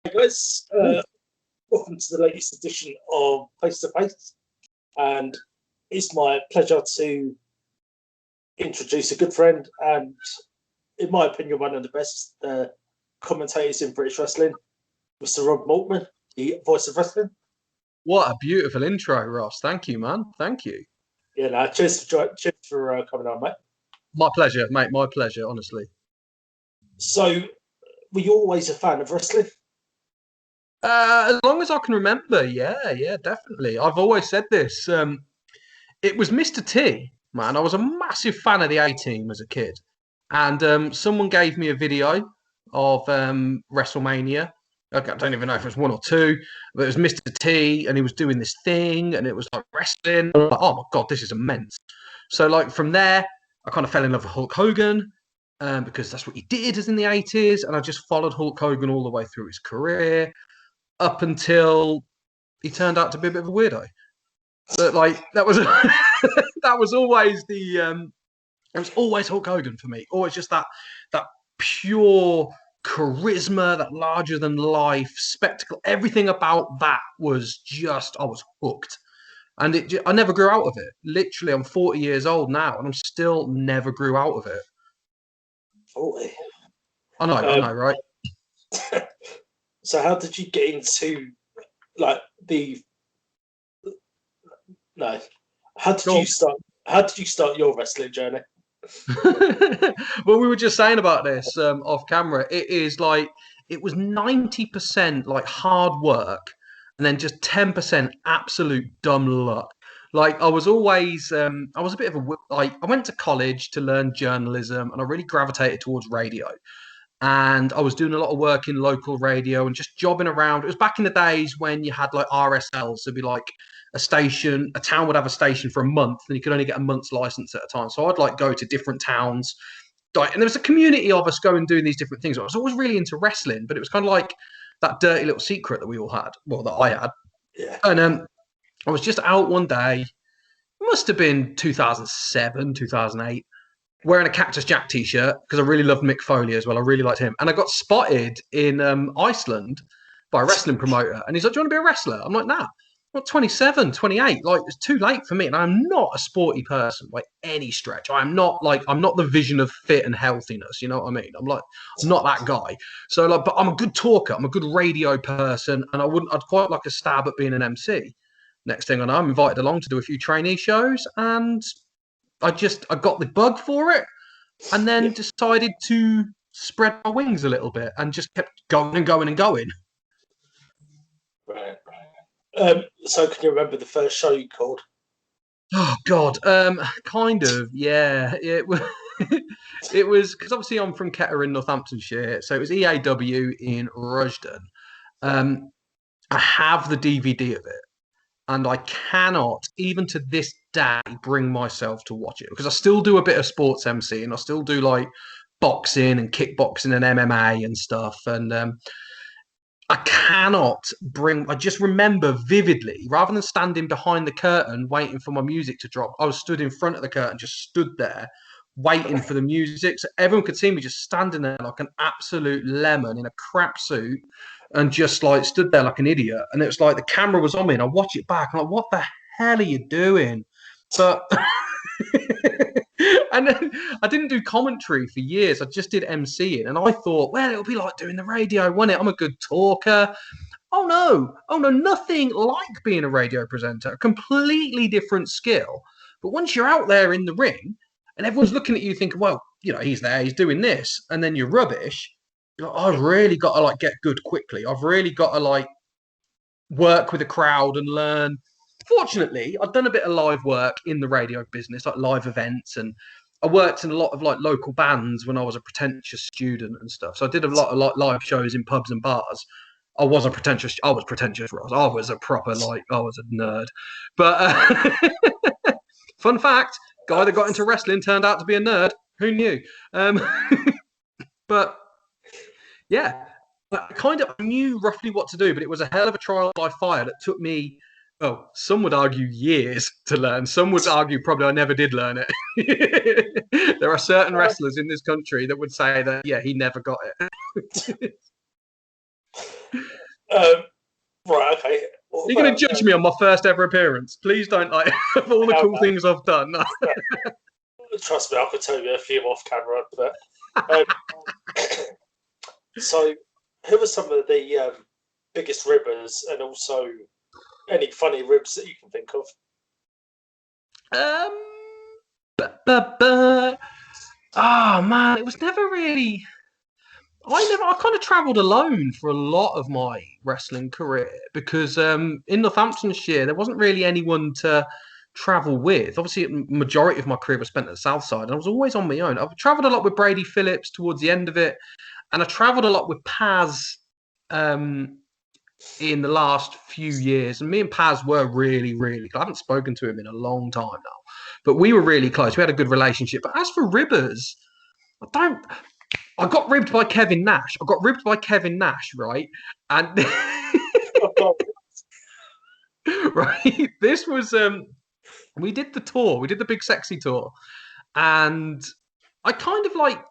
Hey guys, welcome to the latest edition of Face to Face, and it's my pleasure to introduce a good friend and, in my opinion, one of the best commentators in British wrestling, Mr. Rob Maltman, the voice of wrestling. What a beautiful intro, Ross. Thank you, man. Thank you. Yeah, no, cheers for coming on, mate. My pleasure, mate. My pleasure, honestly. So, were you always a fan of wrestling? As long as I can remember, yeah, definitely. I've always said this. It was Mr. T, man. I was a massive fan of the A-Team as a kid. And someone gave me a video of WrestleMania. I don't even know if it was one or two, but it was Mr. T, and he was doing this thing, and it was like wrestling. I was like, oh my God, this is immense. So, like, from there, I kind of fell in love with Hulk Hogan because that's what he did as in the 80s. And I just followed Hulk Hogan all the way through his career up until he turned out to be a bit of a weirdo. But like that was that was always it was always Hulk Hogan for me. Always just that pure charisma, that larger than life spectacle. Everything about that was just I was hooked, and I never grew out of it. Literally, I'm 40 years old now, and I'm still never grew out of it. 40. I know, right? So, how did you get into like the? No, how did you start? How did you start your wrestling journey? Well, we were just saying about this off camera. It is like it was 90% like hard work, and then just 10% absolute dumb luck. Like I was always, I was a bit of a like I went to college to learn journalism, and I really gravitated towards radio. And I was doing a lot of work in local radio and just jobbing around. It was back in the days when you had like RSLs. It'd be like a station, a town would have a station for a month, and you could only get a month's license at a time. So I'd like go to different towns. And there was a community of us going doing these different things. I was always really into wrestling, but it was kind of like that dirty little secret that we all had. Well, that I had. Yeah. And I was just out one day. It must have been 2007, 2008 wearing a Cactus Jack t-shirt because I really loved Mick Foley as well. I really liked him. And I got spotted in Iceland by a wrestling promoter. And he's like, do you want to be a wrestler? I'm like, nah. I'm 27, 28. Like, it's too late for me. And I'm not a sporty person by any stretch. I'm not the vision of fit and healthiness. You know what I mean? I'm not that guy. So, like, but I'm a good talker. I'm a good radio person. And I'd quite like a stab at being an MC. Next thing I know, I'm invited along to do a few trainee shows. And I got the bug for it, and then decided to spread my wings a little bit and just kept going and going and going. Right. So can you remember the first show you called? Oh God, kind of, yeah. It was it was because obviously I'm from Kettering, Northamptonshire, so it was EAW in Rushden. I have the DVD of it. And I cannot, even to this day, bring myself to watch it because I still do a bit of sports MC and I still do like boxing and kickboxing and MMA and stuff. And I cannot bring, I just remember vividly, rather than standing behind the curtain waiting for my music to drop, I was stood in front of the curtain, just stood there waiting for the music. So everyone could see me just standing there like an absolute lemon in a crap suit. And just like stood there like an idiot. And it was like the camera was on me and I watch it back. I'm like, what the hell are you doing? But and then I didn't do commentary for years. I just did MCing. And I thought, well, it'll be like doing the radio, won't it? I'm a good talker. Oh no, nothing like being a radio presenter. A completely different skill. But once you're out there in the ring and everyone's looking at you thinking, well, you know, he's there, he's doing this, and then you're rubbish. I've really got to like get good quickly. I've really got to like work with a crowd and learn. Fortunately, I've done a bit of live work in the radio business, like live events, and I worked in a lot of like local bands when I was a pretentious student and stuff. So I did a lot of like live shows in pubs and bars. I was pretentious, Ross. I was a proper I was a nerd. But fun fact, guy that got into wrestling turned out to be a nerd. Who knew? But yeah, I knew roughly what to do, but it was a hell of a trial by fire that took me, well, some would argue years to learn. Some would argue probably I never did learn it. There are certain wrestlers in this country that would say that, yeah, he never got it. Right, okay. What You're going about, to judge me on my first ever appearance. Please don't, like, of all the cool things I've done. No. trust me, I could tell you a few off camera. But um, so, who are some of the biggest ribbers, and also any funny ribs that you can think of? Um, oh man, it was never really. I kind of travelled alone for a lot of my wrestling career because in Northamptonshire there wasn't really anyone to travel with. Obviously, the majority of my career was spent at the Southside, and I was always on my own. I've travelled a lot with Brady Phillips towards the end of it, and I travelled a lot with Paz in the last few years. And me and Paz were really, really. I haven't spoken to him in a long time now, but we were really close. We had a good relationship. But as for ribbers, I don't. I got ribbed by Kevin Nash. Right? And right, this was we did the tour. We did the Big Sexy tour, and I kind of like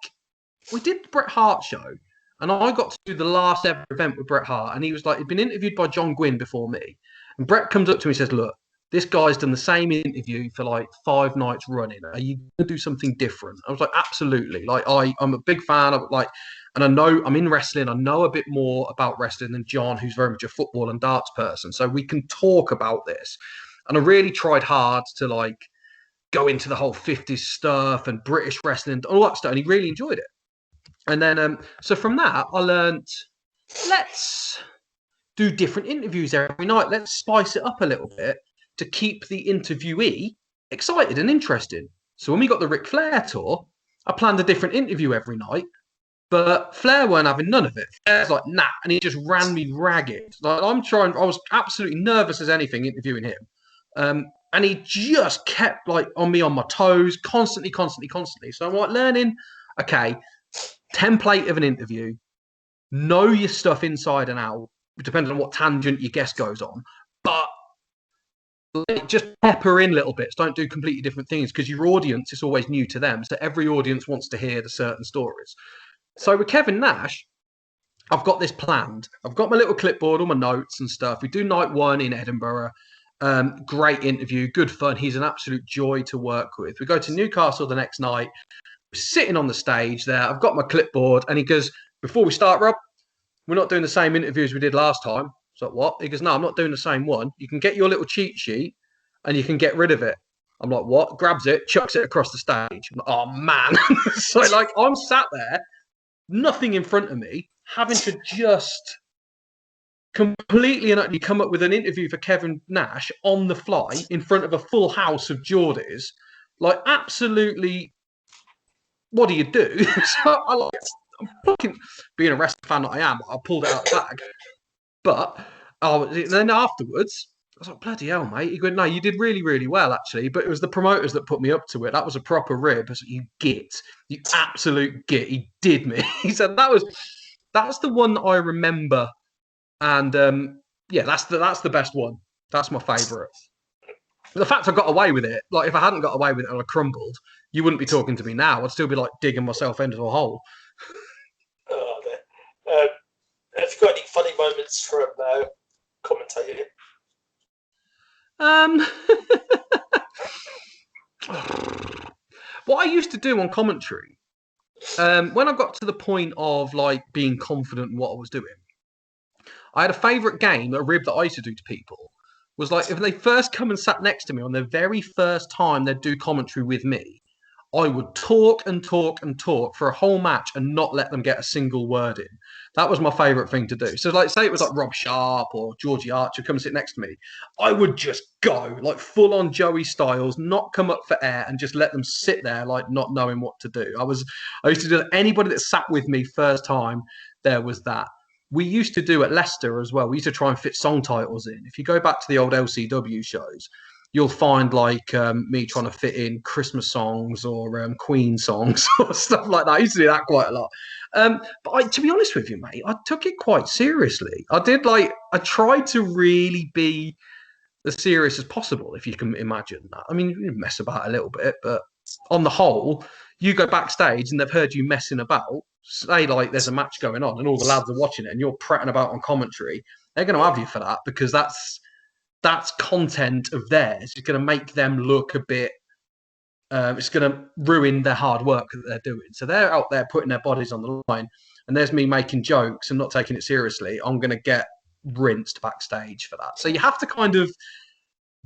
we did the Bret Hart show, and I got to do the last ever event with Bret Hart, and he was like, he'd been interviewed by John Gwynn before me, and Bret comes up to me and says, "Look, this guy's done the same interview for like 5 nights running. Are you gonna do something different?" I was like, "Absolutely! Like I'm a big fan of like, and I know I'm in wrestling. I know a bit more about wrestling than John, who's very much a football and darts person. So we can talk about this." And I really tried hard to like go into the whole 50s stuff and British wrestling, all that stuff, and he really enjoyed it. And then, so from that, I learned, let's do different interviews every night. Let's spice it up a little bit to keep the interviewee excited and interested. So when we got the Ric Flair tour, I planned a different interview every night, but Flair weren't having none of it. Flair's like, nah, and he just ran me ragged. Like I was absolutely nervous as anything interviewing him. And he just kept like on me on my toes, constantly. So I'm like learning, okay, template of an interview, know your stuff inside and out, depending on what tangent your guest goes on, but just pepper in little bits. Don't do completely different things because your audience is always new to them. So every audience wants to hear the certain stories. So with Kevin Nash, I've got this planned. I've got my little clipboard, all my notes and stuff. We do night 1 in Edinburgh. Great interview, good fun. He's an absolute joy to work with. We go to Newcastle the next night. We're sitting on the stage there. I've got my clipboard, and he goes, "Before we start, Rob, we're not doing the same interview as we did last time." So what? He goes, "No, I'm not doing the same one. You can get your little cheat sheet, and you can get rid of it." I'm like, "What?" Grabs it, chucks it across the stage. I'm like, "Oh man!" So like, I'm sat there, nothing in front of me, having to just completely and utterly come up with an interview for Kevin Nash on the fly in front of a full house of Geordies. Like, absolutely, what do you do? So I'm fucking, being a wrestling fan that I am, I pulled it out of the bag. But then afterwards, I was like, bloody hell, mate. He went, "No, you did really, really well, actually. But it was the promoters that put me up to it. That was a proper rib." I was like, "You git. You absolute git. He did me." He said, that's the one that I remember. And yeah, that's the best one. That's my favourite. The fact I got away with it, like if I hadn't got away with it and I crumbled, you wouldn't be talking to me now. I'd still be like digging myself into a hole. Oh, have you got any funny moments from commentating? What I used to do on commentary, when I got to the point of like being confident in what I was doing, I had a favourite game, a rib that I used to do to people, was like if they first come and sat next to me on their very first time they'd do commentary with me, I would talk for a whole match and not let them get a single word in. That was my favourite thing to do. So, like, say it was like Rob Sharp or Georgie Archer come sit next to me, I would just go like full on Joey Styles, not come up for air, and just let them sit there like not knowing what to do. I used to do that. Anybody that sat with me first time, there was that. We used to do at Leicester as well. We used to try and fit song titles in. If you go back to the old LCW shows, you'll find like me trying to fit in Christmas songs or Queen songs or stuff like that. I used to do that quite a lot. But to be honest with you, mate, I took it quite seriously. I tried to really be as serious as possible, if you can imagine that. I mean, you mess about a little bit, but on the whole, you go backstage and they've heard you messing about, say like there's a match going on and all the lads are watching it and you're prattling about on commentary, they're going to have you for that because that's content of theirs. It's going to make them look a bit. It's going to ruin their hard work that they're doing. So they're out there putting their bodies on the line, and there's me making jokes and not taking it seriously. I'm going to get rinsed backstage for that. So you have to kind of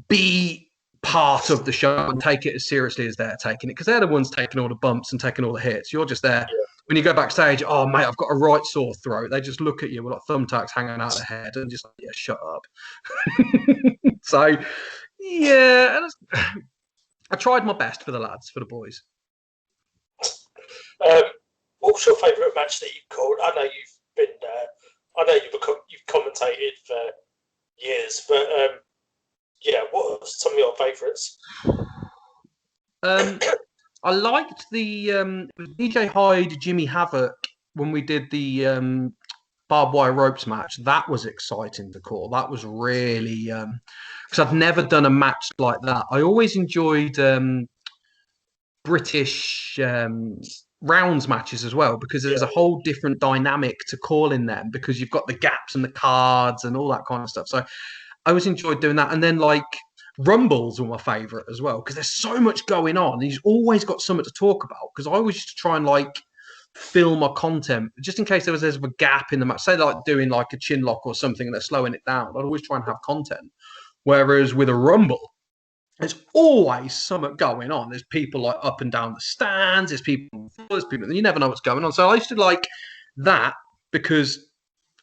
be part of the show and take it as seriously as they're taking it because they're the ones taking all the bumps and taking all the hits. You're just there. Yeah. When you go backstage, oh, mate, I've got a right sore throat. They just look at you with like thumbtacks hanging out of their head and just like, yeah, shut up. So, yeah, I tried my best for the lads, for the boys. What's your favourite match that you've called? I know you've been there. I know you've commentated for years, but yeah, what are some of your favourites? I liked the DJ Hyde, Jimmy Havoc when we did the barbed wire ropes match. That was exciting to call. That was really because I've never done a match like that. I always enjoyed British rounds matches as well because there's a whole different dynamic to calling them because you've got the gaps and the cards and all that kind of stuff. So I always enjoyed doing that. And then like Rumbles were my favourite as well because there's so much going on. And he's always got something to talk about because I always used to try and like fill my content just in case there was a gap in the match. Say like doing like a chin lock or something and they're slowing it down. I'd always try and have content. Whereas with a Rumble, there's always something going on. There's people like up and down the stands. There's people, you never know what's going on. So I used to like that because,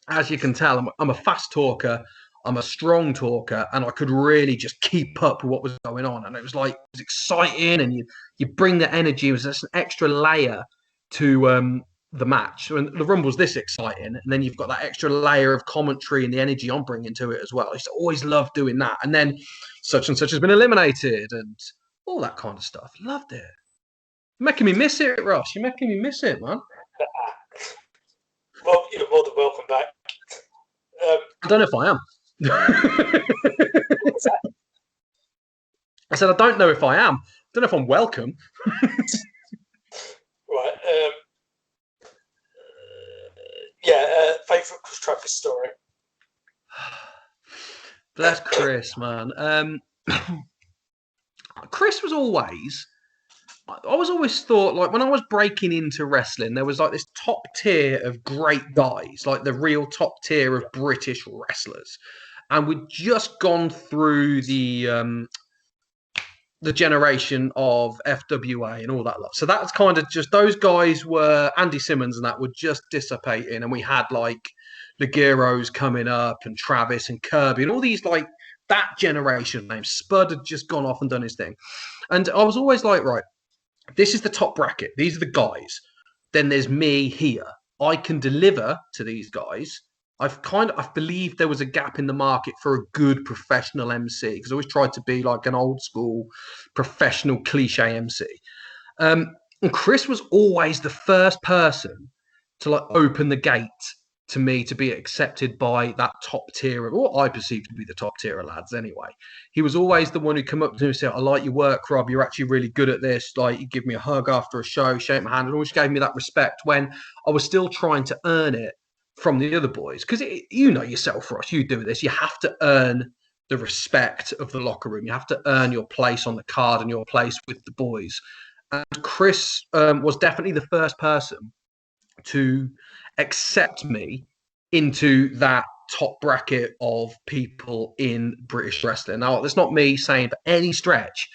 as you can tell, I'm a fast talker. I'm a strong talker, and I could really just keep up with what was going on. And it was like, it was exciting, and you bring the energy. It was just an extra layer to the match. And the Rumble's this exciting, and then you've got that extra layer of commentary and the energy I'm bringing to it as well. I used to always love doing that. And then such and such has been eliminated and all that kind of stuff. Loved it. You're making me miss it, Ross. You're making me miss it, man. Well, you're more than welcome back. I don't know if I am. What's that? I said, I don't know if I am. I don't know if I'm welcome. Right. Favourite Travis story? Bless Chris, man. Chris was always... I was always thought, like, when I was breaking into wrestling, there was, like, this top tier of great guys, like the real top tier of British wrestlers. And we'd just gone through the generation of FWA and all that lot. So that's kind of just, those guys were, Andy Simmons and that were just dissipating. And we had, like, the Giros coming up and Travis and Kirby and all these, like, that generation names. Spud had just gone off and done his thing. And I was always like, right, this is the top bracket. These are the guys. Then there's me here. I can deliver to these guys. I've believed there was a gap in the market for a good professional MC because I always tried to be like an old school professional cliche MC. And Chris was always the first person to like open the gate to me to be accepted by that top tier of what I perceived to be the top tier of lads anyway. He was always the one who come up to me and said, I like your work, Rob. You're actually really good at this. Like, you give me a hug after a show, shake my hand, and always gave me that respect when I was still trying to earn it from the other boys. Because you know yourself, Ross, you do this. You have to earn the respect of the locker room. You have to earn your place on the card and your place with the boys. And Chris was definitely the first person to accept me into that top bracket of people in British wrestling. Now, that's not me saying by any stretch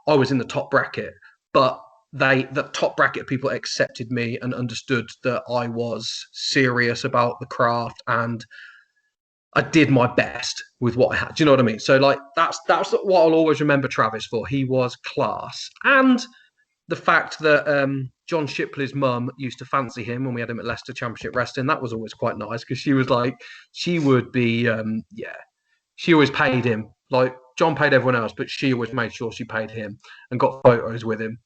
I was in the top bracket, but the top bracket of people accepted me and understood that I was serious about the craft and I did my best with what I had. Do you know what I mean? So, like, that's what I'll always remember Travis for. He was class. And the fact that John Shipley's mum used to fancy him when we had him at Leicester Championship Wrestling, that was always quite nice because she was like, she would be, she always paid him. Like, John paid everyone else, but she always made sure she paid him and got photos with him.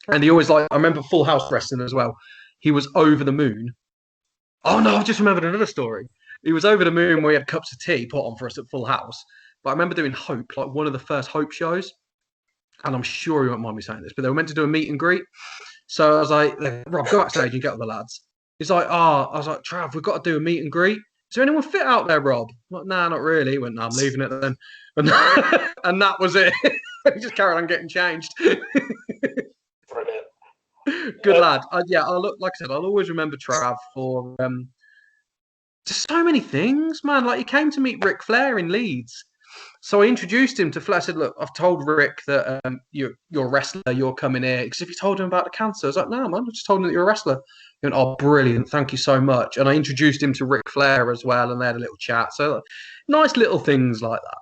And he always, like, I remember Full House Wrestling as well. He was over the moon. Oh, no, I just remembered another story. He was over the moon when we had cups of tea put on for us at Full House. But I remember doing Hope, like one of the first Hope shows. And I'm sure you won't mind me saying this, but they were meant to do a meet and greet. So I was like, Rob, go backstage and get with the lads. He's like, oh, I was like, Trav, we've got to do a meet and greet. Is there anyone fit out there, Rob? I'm like, nah, not really. He went, no, I'm leaving it then. And, and that was it. He just carried on getting changed. Brilliant. Good lad. I'll look, like I said, I'll always remember Trav for just so many things, man. Like he came to meet Ric Flair in Leeds. So I introduced him to Flair. I said, look, I've told Rick that you're a wrestler, you're coming here. Because if you told him about the cancer, I was like, no, man, I just told him that you're a wrestler. He went, oh, brilliant, thank you so much. And I introduced him to Ric Flair as well, and they had a little chat. So nice little things like that.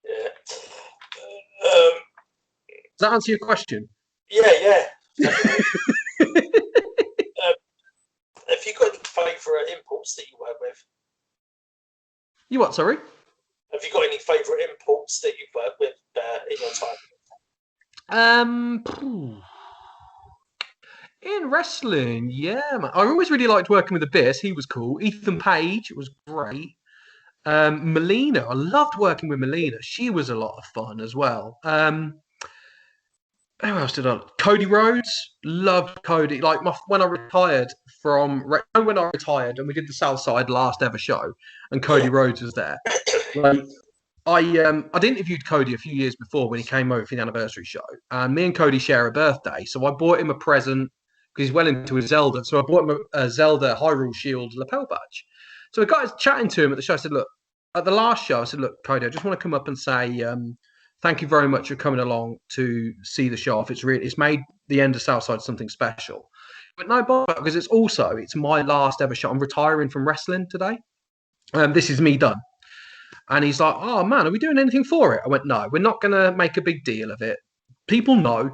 Yeah. Does that answer your question? Yeah. Have you got any favourite imports that you work with? You what, sorry? Have you got any favourite imports that you've worked with in your time? In wrestling, yeah, man. I always really liked working with Abyss. He was cool. Ethan Page was great. Melina, I loved working with Melina. She was a lot of fun as well. Who else did I? Cody Rhodes, loved Cody. Like when I retired and we did the Southside last ever show, and Cody Rhodes was there. Like, I'd interviewed Cody a few years before when he came over for the anniversary show, and me and Cody share a birthday, so I bought him a present because he's well into his Zelda. So I bought him a Zelda Hyrule Shield lapel badge. So we got chatting to him at the show. I said, look, at the last show, I said, look, Cody, I just want to come up and say thank you very much for coming along to see the show off. It's made the end of Southside something special. But no bother, because it's my last ever show. I'm retiring from wrestling today. This is me done. And he's like, oh man, are we doing anything for it? I went, no, we're not going to make a big deal of it. People know,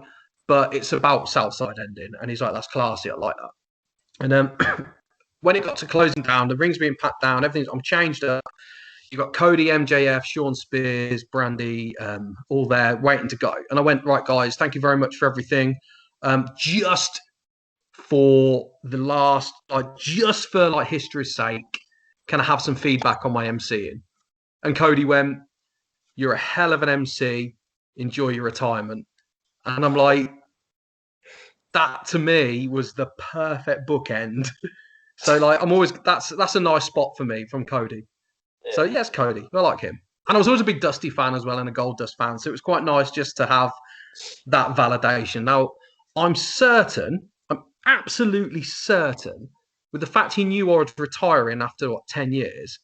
but it's about Southside ending. And he's like, that's classy. I like that. And when it got to closing down, the ring's being packed down, I'm changed up. You've got Cody, MJF, Sean Spears, Brandy, all there waiting to go. And I went, right, guys, thank you very much for everything. Just for history's sake, can I have some feedback on my MCing? And Cody went, you're a hell of an MC. Enjoy your retirement. And I'm like, that to me was the perfect bookend. So like, that's a nice spot for me from Cody. So yes, Cody, I like him. And I was always a big Dusty fan as well and a Gold Dust fan. So it was quite nice just to have that validation. Now, I'm absolutely certain with the fact he knew I was retiring after 10 years.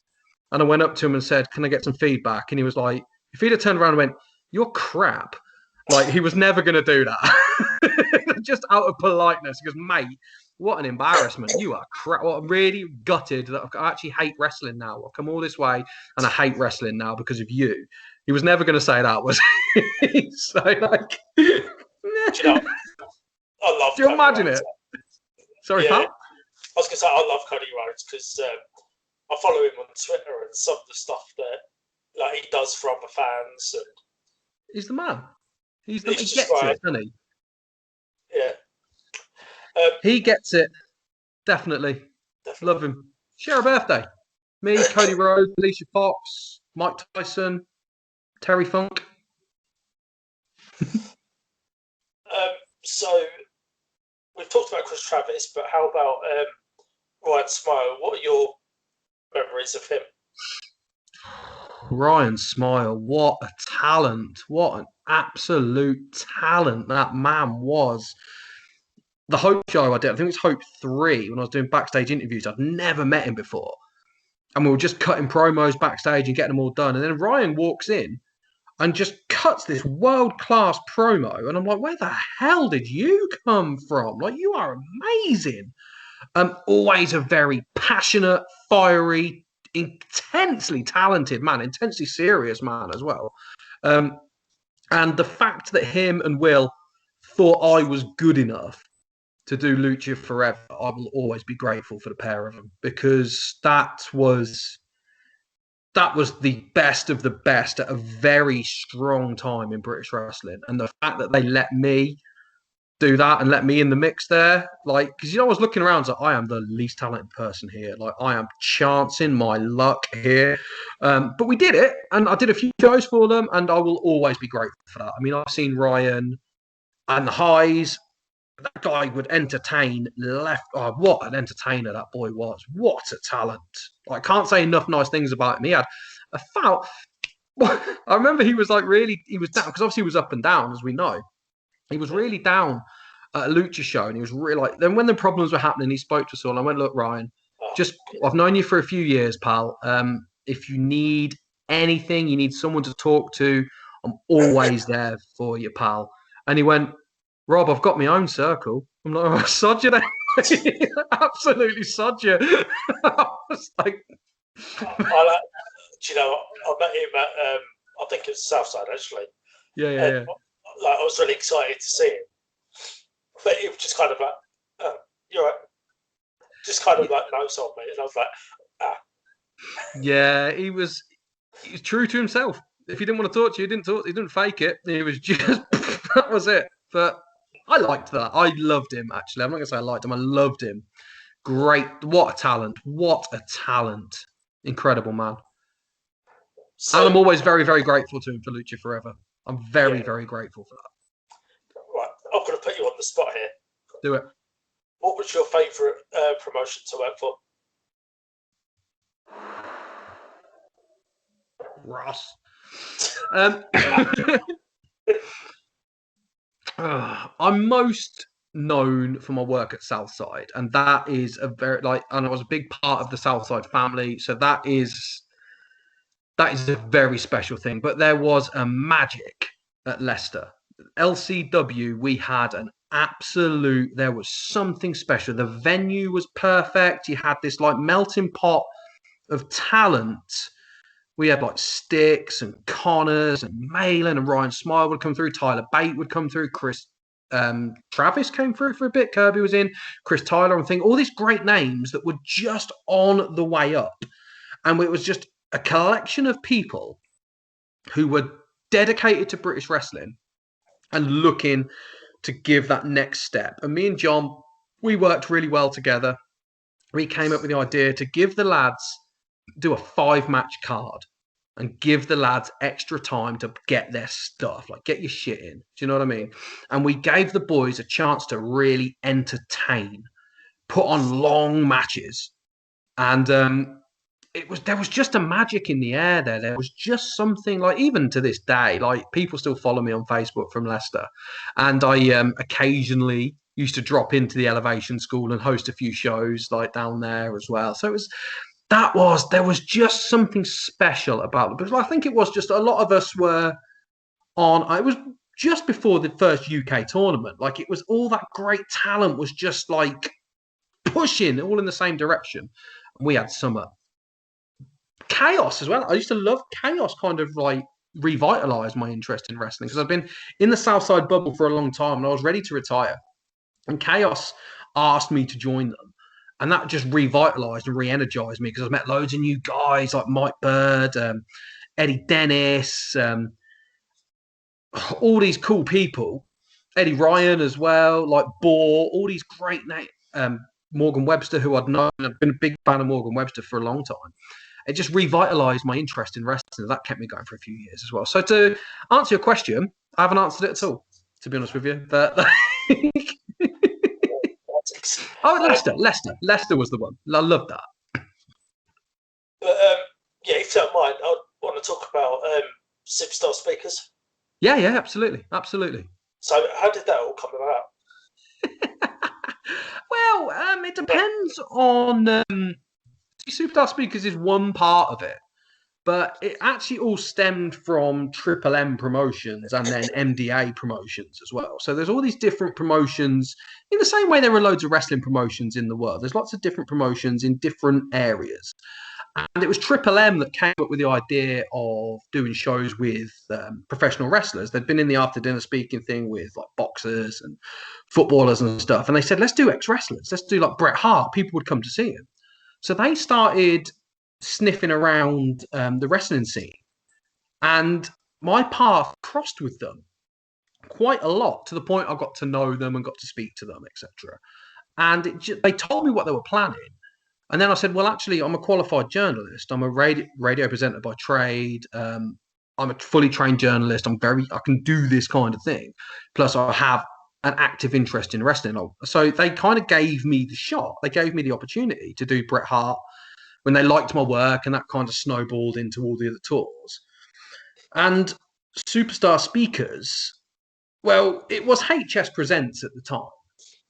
And I went up to him and said, can I get some feedback? And he was like, if he'd have turned around and went, you're crap. Like, he was never going to do that. Just out of politeness. He goes, mate, what an embarrassment. You are crap. Well, I'm really gutted that I actually hate wrestling now. I've come all this way and I hate wrestling now because of you. He was never going to say that, was he? So, like... Do you know, I love Do you Cody imagine Rhodes. it? Sorry, pal? I was going to say, I love Cody Rhodes because I follow him on Twitter and some of the stuff that he does for other fans. And he's the man. He gets right. it, doesn't he? Yeah. He gets it. Definitely. Love him. Share a birthday. Me, Cody Rhodes, Alicia Fox, Mike Tyson, Terry Funk. So we've talked about Chris Travis, but how about Ryan Smile? What are your memories of him? Ryan Smile, what a talent. What an absolute talent that man was. The Hope show I did, I think it was Hope 3, when I was doing backstage interviews. I'd never met him before. And we were just cutting promos backstage and getting them all done. And then Ryan walks in and just cuts this world-class promo. And I'm like, where the hell did you come from? Like, you are amazing. Always a very passionate, fiery, intensely talented man, intensely serious man as well. And the fact that him and Will thought I was good enough to do Lucha Forever, I will always be grateful for the pair of them, because that was the best of the best at a very strong time in British wrestling. And the fact that they let me do that and let me in the mix there, like, because I was looking around, so I am the least talented person here. Like, I am chancing my luck here. But we did it, and I did a few shows for them, and I will always be grateful for that. I mean, I've seen Ryan and the highs that guy would entertain left. Oh, what an entertainer that boy was! What a talent! I can't say enough nice things about him. He had a foul. I remember he was down because obviously he was up and down, as we know. He was really down at a lucha show, and he was really like. Then when the problems were happening, he spoke to us all. And I went, "Look, Ryan, I've known you for a few years, pal. If you need anything, you need someone to talk to, I'm always there for you, pal." And he went, "Rob, I've got my own circle." I'm like, "Oh, sod you then." Absolutely sod you. I was like, do you know, I met him at, I think it was Southside, actually. yeah. Like, I was really excited to see him. But it was just kind of like, oh, you're right. Just kind of like notes on me. And I was like, Yeah, he was true to himself. If he didn't want to talk to you, he didn't talk. He didn't fake it. He was just that was it. But I liked that. I loved him. Actually, I'm not gonna say I liked him. I loved him. Great. What a talent. What a talent. Incredible man. So, and I'm always very, very grateful to him for Lucha Forever. I'm very, very grateful for that. Right, I'm going to put you on the spot here. Do it. What was your favourite promotion to work for? Ross. I'm most known for my work at Southside, and that is and I was a big part of the Southside family, so that is a very special thing. But there was a magic at Leicester. LCW, we had there was something special. The venue was perfect. You had this like melting pot of talent. We had like Sticks and Connors and Malin and Ryan Smile would come through. Tyler Bate would come through. Travis came through for a bit. Kirby was in. Chris Tyler and thing. All these great names that were just on the way up. And it was just a collection of people who were dedicated to British wrestling and looking to give that next step. And me and John, we worked really well together. We came up with the idea to give the lads, do a 5-match card and give the lads extra time to get their stuff, like get your shit in. Do you know what I mean? And we gave the boys a chance to really entertain, put on long matches. And there was just a magic in the air there. There was just something like, even to this day, like people still follow me on Facebook from Leicester. And I occasionally used to drop into the Elevation School and host a few shows like down there as well. So there was just something special about it. Because I think it was just a lot of us were it was just before the first UK tournament. Like it was all that great talent was just like pushing all in the same direction. And we had summer. Chaos as well. I used to love Chaos, kind of like revitalized my interest in wrestling because I've been in the Southside bubble for a long time and I was ready to retire. And Chaos asked me to join them. And that just revitalized and re-energized me because I met loads of new guys like Mike Bird, Eddie Dennis, all these cool people. Eddie Ryan as well, like Boar, all these great names. Morgan Webster, who I'd known. I've been a big fan of Morgan Webster for a long time. It just revitalized my interest in wrestling. That kept me going for a few years as well. So to answer your question, I haven't answered it at all, to be honest with you. But Leicester was the one. I love that. But if you don't mind, I want to talk about Superstar Speakers. Yeah, absolutely. So how did that all come about? Well, it depends on... Superstar Speakers is one part of it, but it actually all stemmed from Triple M promotions and then MDA promotions as well. So there's all these different promotions in the same way there are loads of wrestling promotions in the world. There's lots of different promotions in different areas. And it was Triple M that came up with the idea of doing shows with professional wrestlers. They'd been in the after dinner speaking thing with like boxers and footballers and stuff. And they said, let's do ex-wrestlers. Let's do like Bret Hart. People would come to see him. So they started sniffing around the wrestling scene. And my path crossed with them quite a lot to the point I got to know them and got to speak to them, etc. And they told me what they were planning. And then I said, well, actually, I'm a qualified journalist. I'm a radio presenter by trade. I'm a fully trained journalist. I can do this kind of thing. Plus, I have an active interest in wrestling. So they kind of gave me the shot. They gave me the opportunity to do Bret Hart when they liked my work, and that kind of snowballed into all the other tours. And Superstar Speakers, well, it was HS Presents at the time.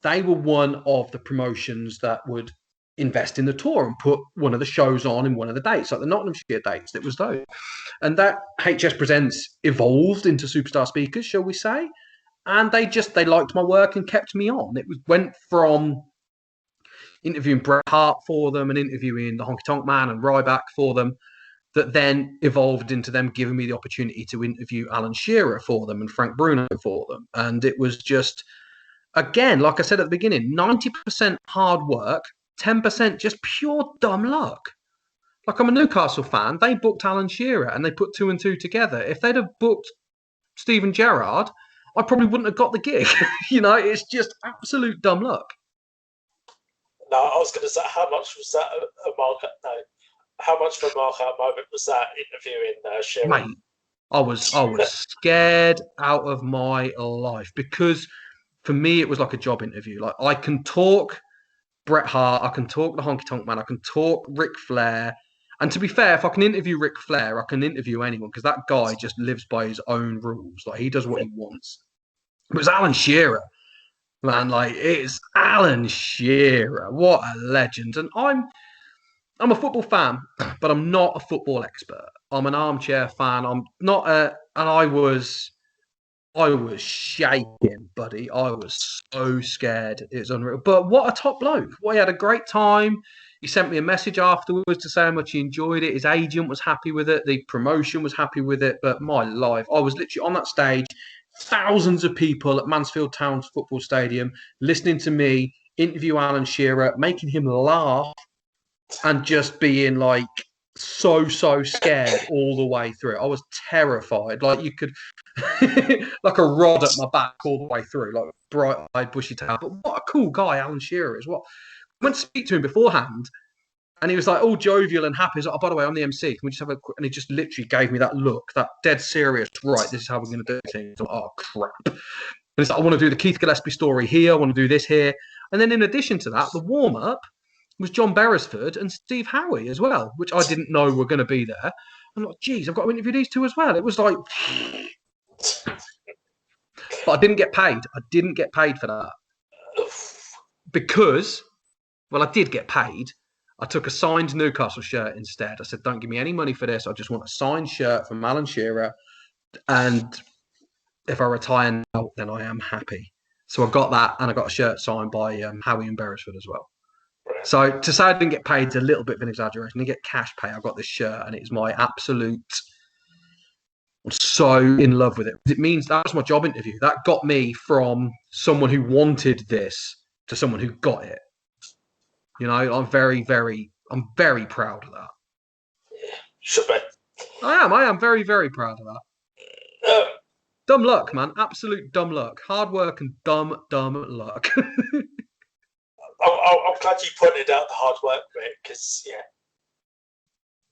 They were one of the promotions that would invest in the tour and put one of the shows on in one of the dates, like the Nottinghamshire dates. It was those. And that HS Presents evolved into Superstar Speakers, shall we say. And they liked my work and kept me on. Went from interviewing Bret Hart for them and interviewing the Honky Tonk Man and Ryback for them, that then evolved into them giving me the opportunity to interview Alan Shearer for them and Frank Bruno for them. And it was just, again, like I said at the beginning, 90% hard work, 10% just pure dumb luck. Like, I'm a Newcastle fan. They booked Alan Shearer and they put 2 and 2 together. If they'd have booked Steven Gerrard, I probably wouldn't have got the gig. It's just absolute dumb luck. No, I was going to say, how much was that a market? No, how much of a markout moment was that interviewing Shearer? Mate, I was scared out of my life, because for me it was like a job interview. Like, I can talk Bret Hart, I can talk the Honky Tonk Man, I can talk Ric Flair. And to be fair, if I can interview Ric Flair, I can interview anyone, because that guy just lives by his own rules. Like, he does what he wants. But it was Alan Shearer, man. Like, it's Alan Shearer. What a legend. And I'm a football fan, but I'm not a football expert. I'm an armchair fan. I'm not and I was shaking, buddy. I was so scared. It was unreal. But what a top bloke. Well, he had a great time. He sent me a message afterwards to say how much he enjoyed it. His agent was happy with it. The promotion was happy with it. But my life, I was literally on that stage, thousands of people at Mansfield Town Football Stadium, listening to me interview Alan Shearer, making him laugh, and just being like so scared all the way through. I was terrified. Like, you could, like a rod at my back all the way through, like bright-eyed, bushy tail. But what a cool guy Alan Shearer is. What, I went to speak to him beforehand, and he was like all jovial and happy. He's like, oh, by the way, I'm the MC. Can we just have a quick? And he just literally gave me that look, that dead serious, right, this is how we're going to do things. I'm like, oh, crap. And it's like, I want to do the Keith Gillespie story here. I want to do this here. And then in addition to that, the warm-up was John Beresford and Steve Howie as well, which I didn't know were going to be there. I'm like, geez, I've got to interview these two as well. It was like... But I didn't get paid. I didn't get paid for that. Because, well, I did get paid. I took a signed Newcastle shirt instead. I said, don't give me any money for this. I just want a signed shirt from Alan Shearer. And if I retire now, then I am happy. So I got that, and I got a shirt signed by Howie and Beresford as well. So to say I didn't get paid is a little bit of an exaggeration. I didn't get cash pay. I got this shirt, and it's my absolute... I'm so in love with it. It means that was my job interview. That got me from someone who wanted this to someone who got it. I'm very, I'm very proud of that. Yeah, should be. I am very, very proud of that. Dumb luck, man. Absolute dumb luck. Hard work and dumb luck. I'm glad you pointed out the hard work bit, because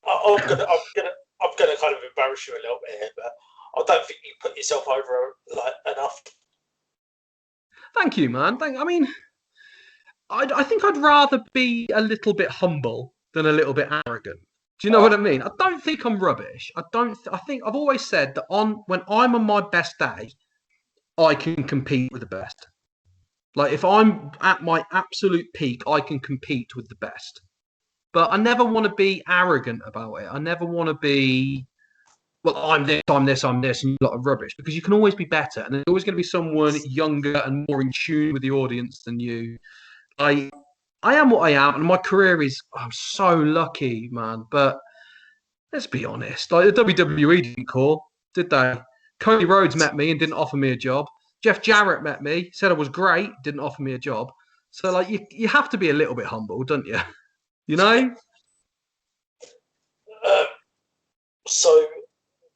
I'm gonna kind of embarrass you a little bit here, but I don't think you put yourself over like enough. Thank you, man. I think I'd rather be a little bit humble than a little bit arrogant. Do you know what I mean? I don't think I'm rubbish. I think I've always said that when I'm on my best day, I can compete with the best. Like, if I'm at my absolute peak, I can compete with the best. But I never want to be arrogant about it. I never want to be, well, I'm this, and a lot of rubbish. Because you can always be better. And there's always going to be someone younger and more in tune with the audience than you. I am what I am. And my career is, I'm so lucky, man. But let's be honest. Like, the WWE didn't call, did they? Cody Rhodes met me and didn't offer me a job. Jeff Jarrett met me, said I was great, didn't offer me a job. So, like, you have to be a little bit humble, don't you? You know? So,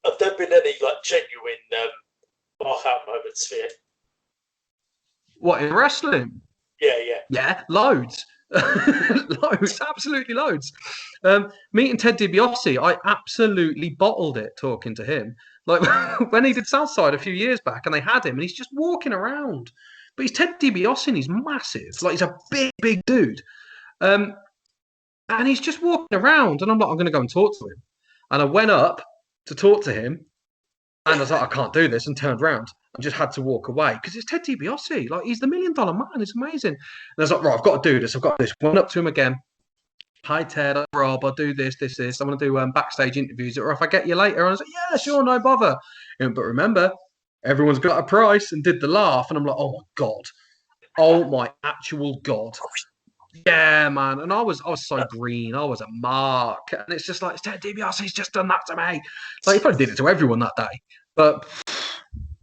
have there been any like genuine mark-out moments for you? What, in wrestling? Yeah. Yeah, loads. Loads, absolutely loads. Meeting Ted DiBiase, I absolutely bottled it talking to him. Like, when he did Southside a few years back, and they had him, and he's just walking around But he's Ted DiBiase and he's massive. Like, he's a big dude. And he's just walking around, and I'm like, I'm going to go and talk to him. And I went up to talk to him, and I was like, I can't do this, and turned around and just had to walk away because it's Ted DiBiase. Like, he's the $1 million man. It's amazing. And I was like, right, I've got to do this. Went up to him again. Hi, Ted. I'm Rob. I'll do this. I'm going to do backstage interviews. Or if I get you later. And I was like, yeah, sure, no bother. But remember, everyone's got a price, and did the laugh. And I'm like, oh, my God. Oh, my actual God. Yeah, man. And I was so green. I was a mark. And it's just like, Ted DiBiase's just done that to me. Like, he probably did it to everyone that day. But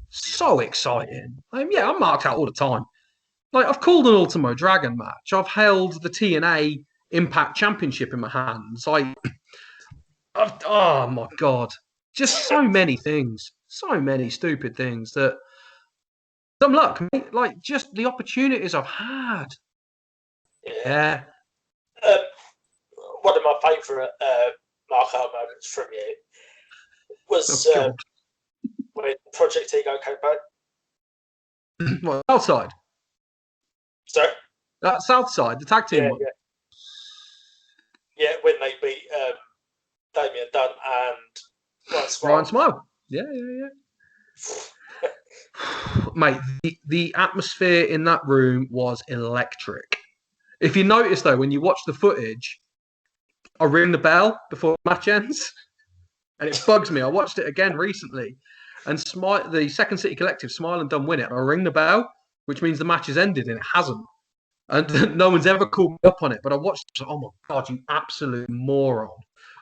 so exciting. Yeah, I'm marked out all the time. Like, I've called an Ultimo Dragon match. I've held the TNA Impact Championship in my hands. Oh my God. Just so many things. So many stupid things that some luck, mate. Like, just the opportunities I've had. Yeah. One of my favourite knockout moments from you was when Project Ego came back. What, Southside? Sorry? Southside, the tag team one. Yeah, when they beat Damien Dunn and Ryan Smile. Yeah. Mate, the atmosphere in that room was electric. If you notice, though, when you watch the footage, I ring the bell before the match ends, and it bugs me. I watched it again recently, and the Second City Collective, Smile and Dunn win it, and I ring the bell, which means the match has ended, and it hasn't. And no one's ever called me up on it, but I watched it, oh my God, you absolute moron.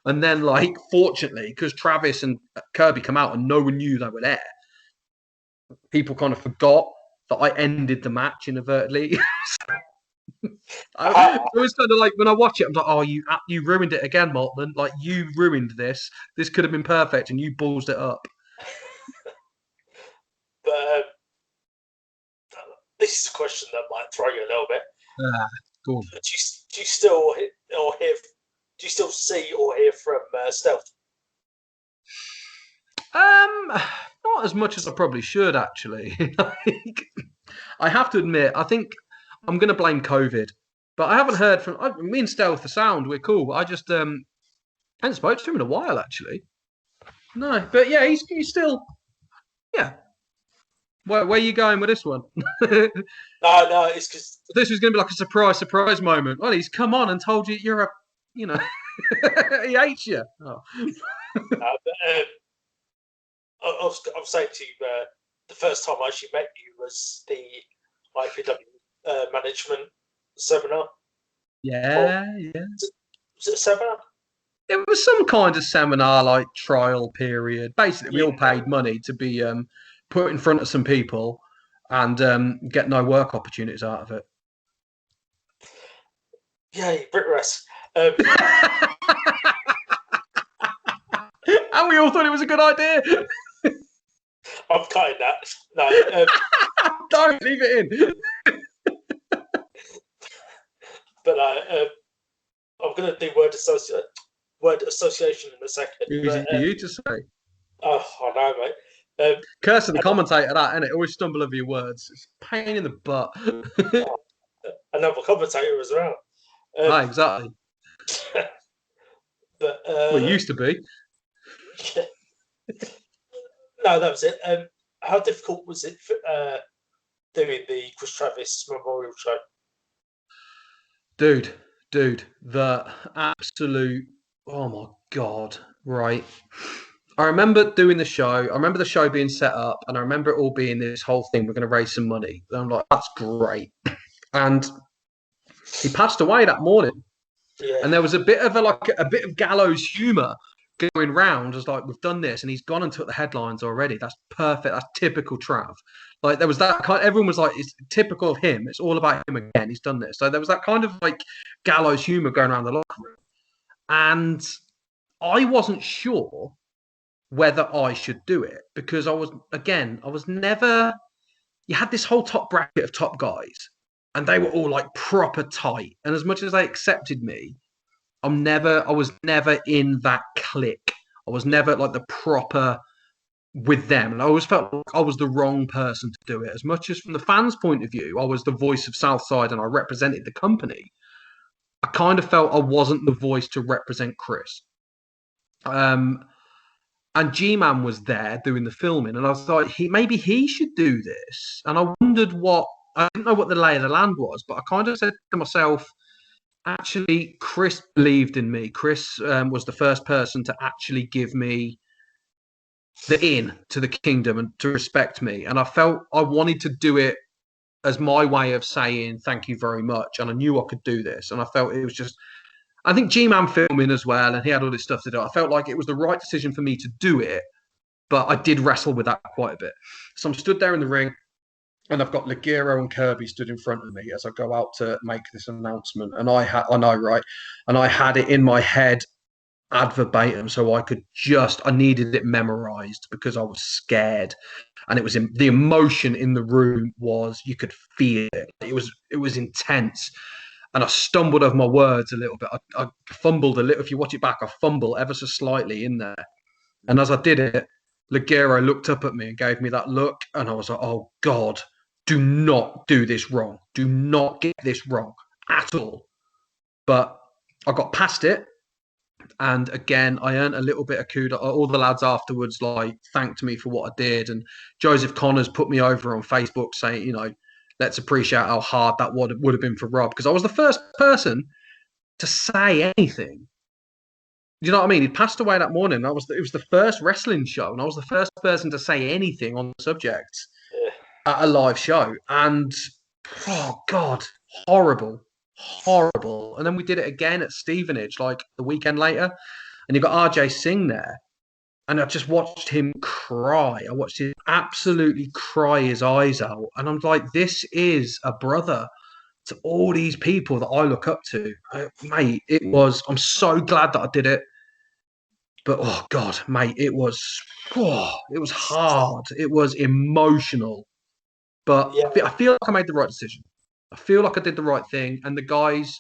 And then, like, fortunately, because Travis and Kirby come out and no one knew they were there, people kind of forgot that I ended the match inadvertently. I was kind of like, when I watch it, I'm like, oh, you ruined it again, Maltman. Like, you ruined this. This could have been perfect, and you ballsed it up. But this is a question that might throw you a little bit. Cool. Do you still see or hear from Stealth? Not as much as I probably should, actually. I have to admit, I think I'm going to blame COVID, but I haven't heard from me and Stealth the Sound. We're cool. I just haven't spoken to him in a while, actually. No, but yeah, he's still, yeah. Where are you going with this one? No, it's because this was going to be like a surprise moment. Well, he's come on and told you you're a, he hates you. Oh. I was saying to you, the first time I actually met you was the IPW management seminar. Yeah. Was it a seminar? It was some kind of seminar, like trial period. Basically, we all paid money to be put in front of some people and get no work opportunities out of it. Yeah, Brit Rest. And we all thought it was a good idea. I'm cutting that. No, don't leave it in. But I'm going to do word association in a second. Easy for you to say. Oh, I know, mate. Curse of the commentator, that, innit? Always stumble over your words. It's a pain in the butt. Another commentator as well. Exactly. But well, it used to be. Yeah. No, that was it. How difficult was it doing the Chris Travis Memorial Show? Dude, the absolute, oh my God, right. I remember doing the show. I remember the show being set up, and I remember it all being this whole thing. We're going to raise some money. And I'm like, that's great. And he passed away that morning. Yeah. And there was a bit of gallows humor going round. As like, we've done this, and he's gone and took the headlines already. That's perfect. That's typical Trav. Like, there was that kind. Everyone was like, it's typical of him. It's all about him again. He's done this. So there was that kind of like gallows humor going around the locker room, and I wasn't sure whether I should do it because I was never. You had this whole top bracket of top guys, and they were all like proper tight. And as much as they accepted me, I was never in that clique. I was never like the proper with them. And I always felt like I was the wrong person to do it. As much as from the fans' point of view, I was the voice of Southside and I represented the company, I kind of felt I wasn't the voice to represent Chris. And G-Man was there doing the filming, and I was like, maybe he should do this. And I wondered I didn't know what the lay of the land was, but I kind of said to myself, actually, Chris believed in me. Chris was the first person to actually give me the in to the kingdom and to respect me. And I felt I wanted to do it as my way of saying thank you very much. And I knew I could do this. And I felt it was just, I think G-Man filming as well, and he had all this stuff to do. I felt like it was the right decision for me to do it, but I did wrestle with that quite a bit. So I'm stood there in the ring, and I've got Ligero and Kirby stood in front of me as I go out to make this announcement. And I know, right? And I had it in my head ad verbatim, so I needed it memorized because I was scared, and the emotion in the room you could feel it. It was intense, and I stumbled over my words a little bit. I fumbled a little. If you watch it back, I fumble ever so slightly in there, and as I did it, Ligero looked up at me and gave me that look, and I was like, "Oh God, do not do this wrong. Do not get this wrong at all." But I got past it. And again, I earned a little bit of kudos. All the lads afterwards thanked me for what I did. And Joseph Connors put me over on Facebook saying, let's appreciate how hard that would have been for Rob. Because I was the first person to say anything. You know what I mean? He'd passed away that morning. It was the first wrestling show. And I was the first person to say anything on the subject at a live show. And, oh, God, horrible. And then we did it again at Stevenage, like the weekend later, and you got RJ Singh there, and I just watched him cry. I watched him absolutely cry his eyes out, and I'm like, this is a brother to all these people that I look up to. Mate, I'm so glad that I did it, but oh God, mate, it was hard. It was emotional, but yeah. I feel like I made the right decision. I feel like I did the right thing, and the guys,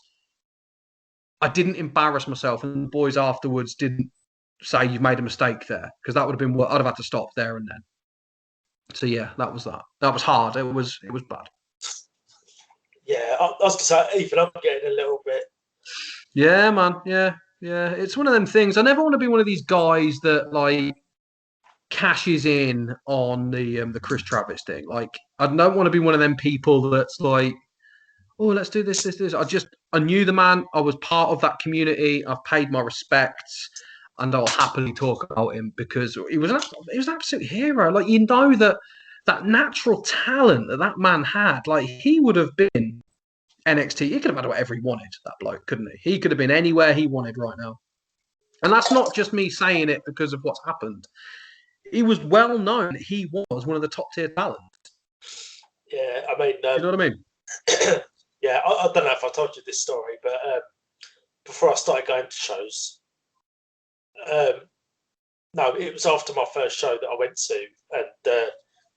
I didn't embarrass myself, and the boys afterwards didn't say you've made a mistake there, because that would have been what I'd have had to stop there and then. So yeah, that was that. That was hard. It was bad. Yeah, I was gonna say, even I'm getting a little bit. Yeah, man. Yeah. It's one of them things. I never want to be one of these guys that cashes in on the Chris Travis thing. I don't want to be one of them people that's like, oh, let's do this. I knew the man. I was part of that community. I've paid my respects, and I'll happily talk about him because he was an absolute hero. That natural talent that man had. He would have been NXT. He could have had whatever he wanted, that bloke, couldn't he? He could have been anywhere he wanted right now. And that's not just me saying it because of what's happened. He was well known. He was one of the top tier talents. Yeah, I mean, you know what I mean? Yeah, I don't know if I told you this story, but before I started going to shows, no, it was after my first show that I went to, and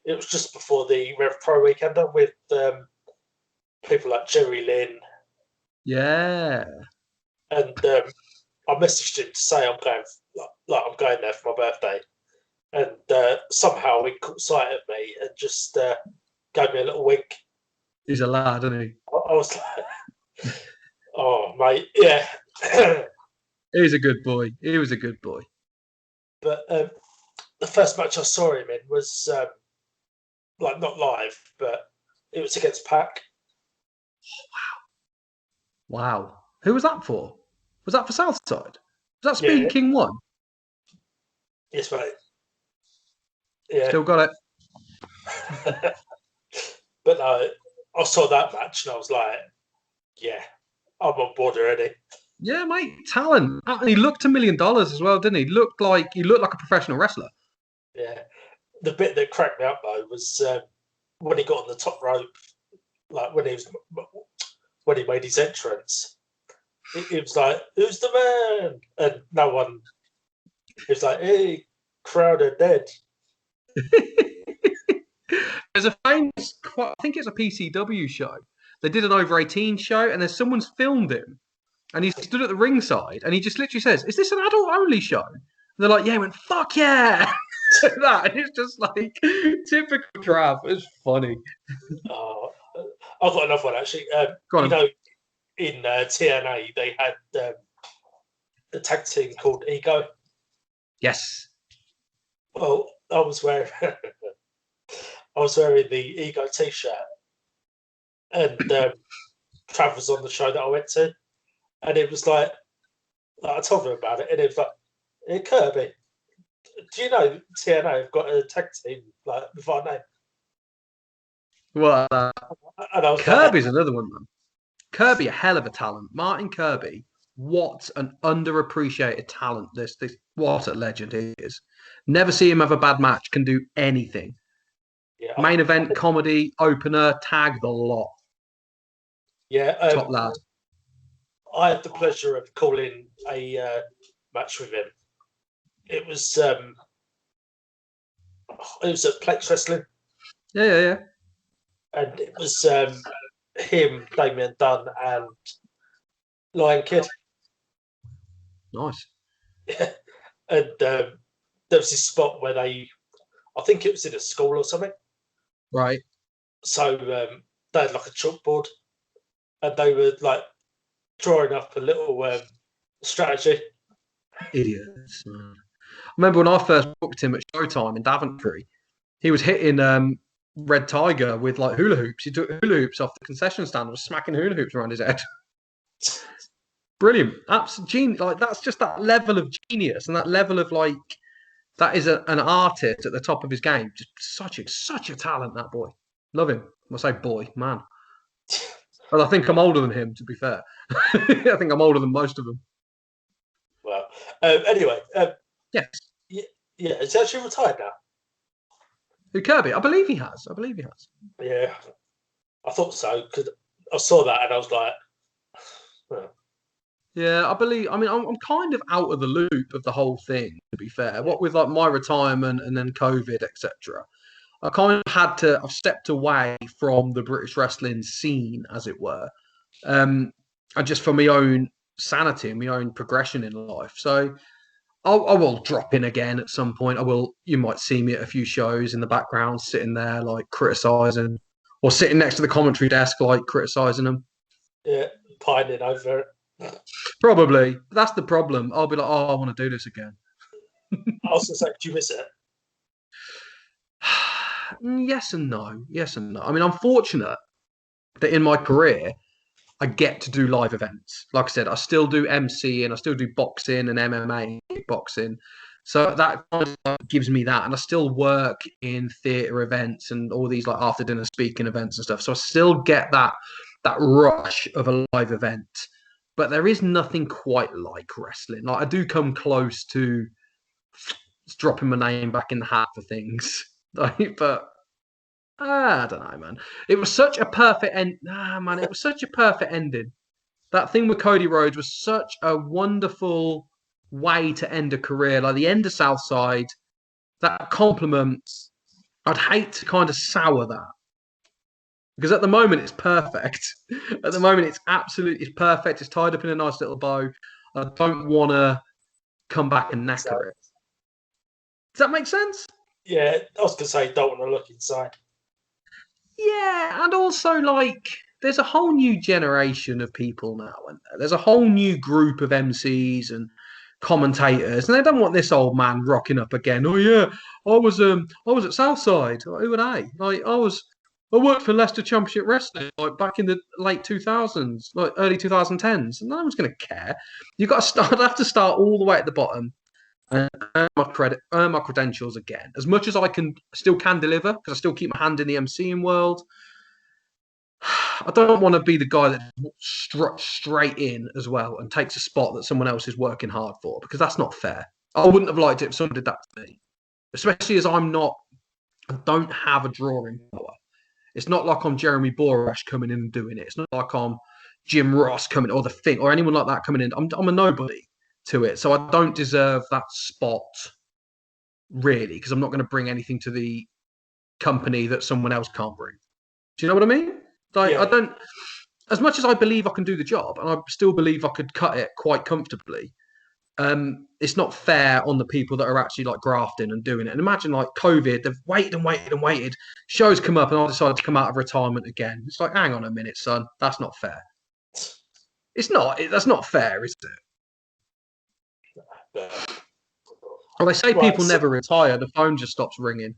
it was just before the Rev Pro Weekender with people like Jerry Lynn. Yeah. And I messaged him to say I'm going, I'm going there for my birthday, and somehow he caught sight of me and just gave me a little wink. He's a lad, isn't he? I was like, oh, mate, yeah. He was a good boy. He was a good boy. But the first match I saw him in was not live, but it was against Pac. Wow. Who was that for? Was that for Southside? Was that Speed King 1? Yes, mate. Yeah. Still got it. But no, I saw that match and I was like, yeah, I'm on board already. Yeah, mate, talent. And he looked $1 million as well, didn't he? He looked like a professional wrestler. Yeah. The bit that cracked me up though was when he got on the top rope, when he made his entrance. It was like, who's the man? And no one. It was like, hey, crowd are dead. There's a famous, I think it's a PCW show. They did an over 18 show, and someone's filmed him, and he stood at the ringside, and he just literally says, "Is this an adult only show?" And they're like, "Yeah." He went, "Fuck yeah!" to that. And it's just like typical Trav. It's funny. I've got another one actually. Go on. You know, in TNA they had the tag team called Ego. Yes. Well, I was wearing the Ego T-shirt, and Trav was on the show that I went to, and it was like I told him about it, and it was like, hey, Kirby, do you know TNA have got a tag team like with our name? Well, And I was Kirby's another one, man. Kirby, a hell of a talent. Martin Kirby, what an underappreciated talent. This what a legend he is. Never see him have a bad match. Can do anything. Yeah, Main event, comedy, opener, tag the lot. Yeah, top lad. I had the pleasure of calling a match with him. It was at Plex Wrestling. Yeah. And it was him, Damien Dunn, and Lion Kid. Nice. Yeah. And there was this spot where I think it was in a school or something. Right. So they had like a chalkboard, and they were like drawing up a little strategy. Idiots, man. I remember when I first booked him at Showtime in Daventry, he was hitting Red Tiger with like hula hoops. He took hula hoops off the concession stand and was smacking hula hoops around his head. Brilliant. Absolute genius. Like, that's just that level of genius and that level of like, that is an artist at the top of his game. Just such a talent, that boy. Love him. I say boy, man. Well, I think I'm older than him, to be fair. I think I'm older than most of them. Well, anyway. Yes. Yeah, is he actually retired now? Who, Kirby? I believe he has. Yeah, I thought so, because I saw that and I was like, oh. Yeah, I believe. I mean, I'm kind of out of the loop of the whole thing, to be fair. Yeah. What with like my retirement and then COVID, etc. I kind of had to. I've stepped away from the British wrestling scene, as it were, and just for my own sanity and my own progression in life. So I will drop in again at some point. I will. You might see me at a few shows in the background, sitting there like criticizing, or sitting next to the commentary desk, like criticizing them. Yeah, pining over it. Probably. That's the problem. I'll be like, oh, I want to do this again. I was going to say, do you miss it? Yes and no. I mean, I'm fortunate that in my career, I get to do live events. Like I said, I still do MC and I still do boxing and MMA and kickboxing. So that kind of gives me that. And I still work in theatre events and all these like after dinner speaking events and stuff. So I still get that rush of a live event. But there is nothing quite like wrestling. Like, I do come close to dropping my name back in the hat for things. But I don't know, man. It was such a perfect end. It was such a perfect ending. That thing with Cody Rhodes was such a wonderful way to end a career. Like the end of Southside, that compliment, I'd hate to kind of sour that. Because at the moment it's perfect. At the moment it's perfect. It's tied up in a nice little bow. I don't want to come back and knacker it. Does that make sense? Yeah, I was going to say, don't want to look inside. Yeah, and also like there's a whole new generation of people now, and there's a whole new group of MCs and commentators, and they don't want this old man rocking up again. Oh yeah, I was at Southside. Who were they? Like I worked for Leicester Championship Wrestling like back in the late 2000s, like early 2010s, and no one's going to care. You've got to start. I have to start all the way at the bottom and earn my credentials again. As much as I still can deliver, because I still keep my hand in the MCing world. I don't want to be the guy that struts straight in as well and takes a spot that someone else is working hard for, because that's not fair. I wouldn't have liked it if someone did that to me, especially as I don't have a drawing power. It's not like I'm Jeremy Borash coming in and doing it. It's not like I'm Jim Ross coming or the Thing or anyone like that coming in. I'm a nobody to it, so I don't deserve that spot really, because I'm not going to bring anything to the company that someone else can't bring. Do you know what I mean? Like, yeah. I don't, as much as I believe I can do the job, and I still believe I could cut it quite comfortably, it's not fair on the people that are actually like grafting and doing it. And imagine like COVID, they've waited and waited and waited. Shows come up and I decided to come out of retirement again. It's like, hang on a minute, son. That's not fair. It's not. That's not fair, is it? Well, they say people never retire. The phone just stops ringing.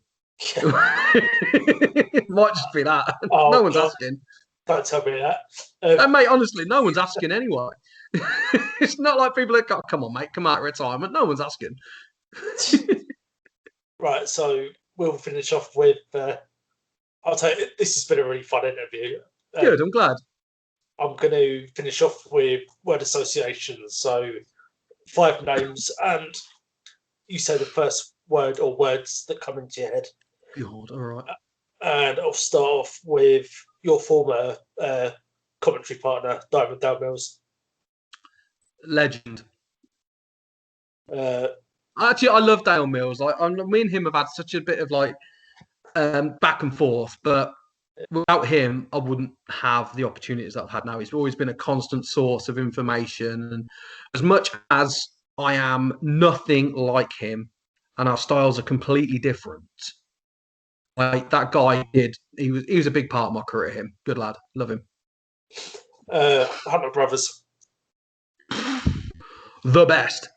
It might just be that. No one's asking. Don't tell me that. Mate, honestly, no one's asking anyway. It's not like people are, come on, mate, come out of retirement. No one's asking. Right, so we'll finish off with, I'll tell you, this has been a really fun interview. Good, I'm glad. I'm going to finish off with word associations. So 5 names, and you say the first word or words that come into your head. God, all right. And I'll start off with your former commentary partner, Diamond Dale Mills. Legend. Actually, I love Dale Mills. Me and him have had such a bit of like back and forth, but without him, I wouldn't have the opportunities that I've had now. He's always been a constant source of information, and as much as I am nothing like him, and our styles are completely different. Like that guy he was a big part of my career. Him, good lad, love him. Hunter Brothers, the best,